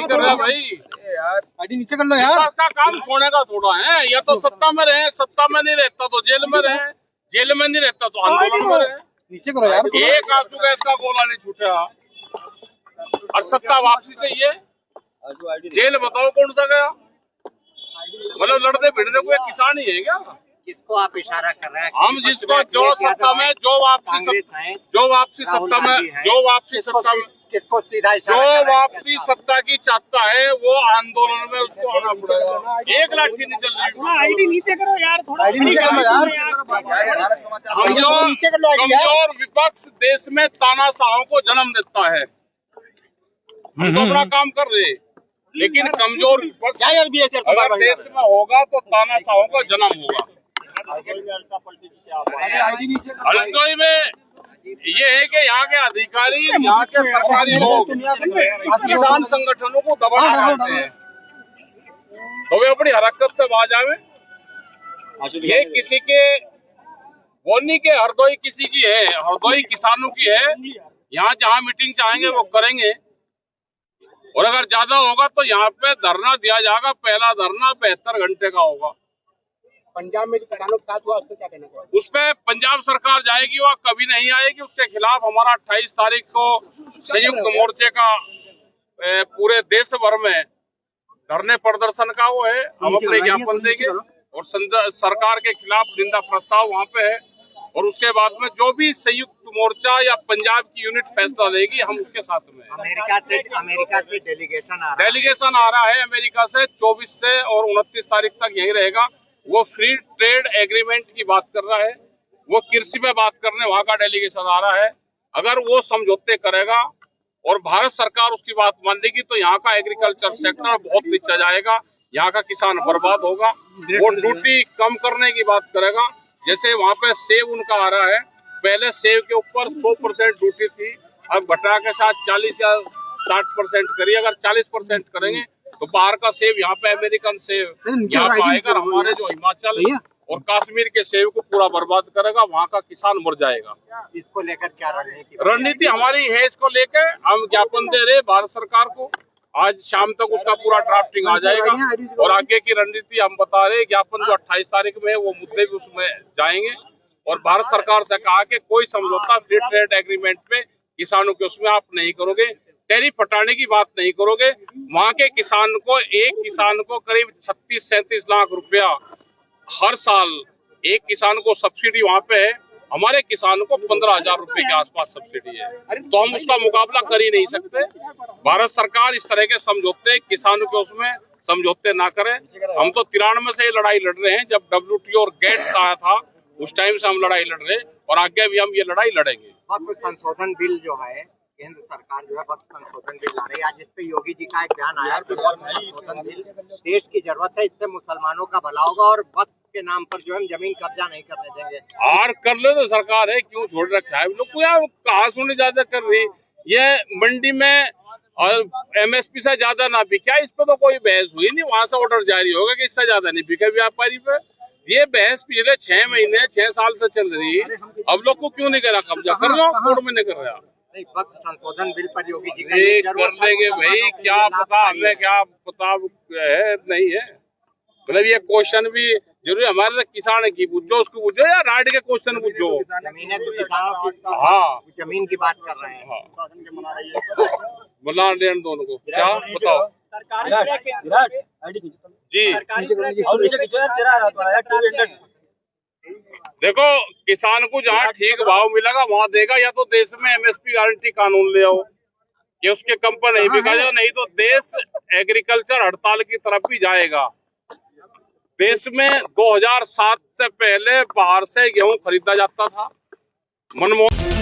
नहीं कर रहा भाई यार, आईडी नीचे कर लो यार। विकास का काम सोने का थोड़ा है। या तो सत्ता में रहे, सत्ता में नहीं रहता तो जेल में रहे, जेल में नहीं रहता तो आंदोलन में रहे। नीचे करो यार। एक आंसू गैस का गोला नहीं छूटा और सत्ता वापसी चाहिए। जेल बताओ कौन सा गया? मतलब लड़ने भिड़ने को एक किसान ही है क्या? किसको आप इशारा कर रहे हैं? हम जिसको जो सत्ता में जो वापसी सत्ता में किसको सीधा जो वापसी सत्ता की चाहता है वो आंदोलन में उसको आना पड़ेगा। एक लाठी नहीं चल रही। आईडी नीचे करो यार, थोड़ा आईडी नीचे कर लो यार। कमजोर विपक्ष देश में तानाशाहों को जन्म देता है। हम तो अपना काम कर रहे, लेकिन कमजोर विपक्ष अगर देश में होगा तो तानाशाहों का जन्म होगा। हल्द्वानी में ये है कि यहाँ के अधिकारी, यहाँ के सरकारी लोग किसान संगठनों को दबाना चाहते हैं तो वे अपनी हरकत से बाज आवे। ये किसी के वो नहीं के हरदोई किसी की है, हरदोई किसानों की है। यहाँ जहाँ मीटिंग चाहेंगे वो करेंगे और अगर ज्यादा होगा तो यहाँ पे धरना दिया जाएगा। पहला धरना 72 घंटे का होगा। पंजाब में जो किसानों के साथ हुआ उस पर क्या कहना चाहिए? उस पर पंजाब सरकार जाएगी, वह कभी नहीं आएगी। उसके खिलाफ हमारा 28 तारीख को संयुक्त मोर्चे का पूरे देश भर में धरने प्रदर्शन का वो है। हम अपने ज्ञापन देंगे और सरकार के खिलाफ निंदा प्रस्ताव वहाँ पे है। और उसके बाद में जो भी संयुक्त मोर्चा या पंजाब की यूनिट फैसला लेगी हम उसके साथ में। अमेरिका से डेलीगेशन आ रहा है अमेरिका से 24 से और 29 तारीख तक यही रहेगा। वो फ्री ट्रेड एग्रीमेंट की बात कर रहा है, वो कृषि में बात करने वहाँ का डेलीगेशन आ रहा है। अगर वो समझौते करेगा और भारत सरकार उसकी बात मान लेगी तो यहाँ का एग्रीकल्चर सेक्टर बहुत नीचे जाएगा, यहाँ का किसान बर्बाद होगा। वो ड्यूटी कम करने की बात करेगा। जैसे वहाँ पे सेब उनका आ रहा है, पहले सेब के ऊपर 100% ड्यूटी थी, अब घटा के साथ 40 या 60% करी। अगर 40% करेंगे तो बाहर का सेब यहाँ पे अमेरिकन सेब यहाँ पे आएगा, हमारे जो हिमाचल और कश्मीर के सेब को पूरा बर्बाद करेगा। वहाँ का किसान मर जाएगा। इसको लेकर क्या रणनीति हमारी है? इसको लेकर हम ज्ञापन दे रहे भारत सरकार को। आज शाम तक उसका पूरा ड्राफ्टिंग आ जाएगा और आगे की रणनीति हम बता रहे। ज्ञापन जो 28 तारीख में है वो मुद्दे भी उसमें जाएंगे और भारत सरकार से कहा कि कोई समझौता फ्री ट्रेड एग्रीमेंट पे किसानों के उसमें आप नहीं करोगे, टैरिफ हटाने की बात नहीं करोगे। वहाँ के किसान को, एक किसान को करीब 36-37 लाख रुपया हर साल एक किसान को सब्सिडी वहाँ पे है। हमारे किसानों को 15,000 रुपए के आसपास सब्सिडी है, तो हम उसका मुकाबला कर ही नहीं सकते। भारत सरकार इस तरह के समझौते किसानों के उसमें समझौते ना करे। हम तो 93 से ये लड़ाई लड़ रहे हैं, जब WTO और गेट्स आया था उस टाइम से हम लड़ाई लड़ रहे हैं और आगे भी हम ये लड़ाई लड़ेंगे। वक्त संशोधन बिल जो है, केंद्र सरकार जो है वक्त संशोधन बिल ला रही है। आज इस पे योगी जी का एक बयान आया कि वक्त संशोधन बिल देश की जरूरत है, इससे मुसलमानों का भला होगा और वक्त के नाम पर जो है हम जमीन कब्जा नहीं करने देंगे। और कर ले तो सरकार है, क्यों छोड़ रखा है लोग को? यार कहा सुनी ज्यादा कर रही, ये मंडी में और MSP से ज्यादा ना बिका, इस पे तो कोई बहस हुई नहीं। वहां से ऑर्डर जारी होगा कि इससे ज्यादा नहीं बिका व्यापारी पे। ये बहस पिछले 6 महीने 6 साल से चल रही है। अब लोग को क्यों नहीं करा कब्जा? कर लो, कोर्ट में नहीं कर रहा। नहीं, वक्त संशोधन बिल पर योगी जी कर लेंगे भाई, क्या पता हमें, क्या पता है नहीं है। मतलब ये क्वेश्चन भी जरूरी हमारे लिए किसान की पूछो, उसको पूछो या राइट के क्वेश्चन पूछो। जमीनें तो किसानों की, हाँ जमीन की बात कर रहे हैं। बना लेन दोनों को क्या बताओ जी। देखो, किसान को जहाँ ठीक भाव मिलेगा वहाँ देगा, या तो देश में MSP गारंटी कानून ले आओ कि उसके कम पर नहीं बिका जाए, नहीं तो देश एग्रीकल्चर हड़ताल की तरफ भी जाएगा। देश में 2007 से पहले बाहर से गेहूं खरीदा जाता था। मनमोहन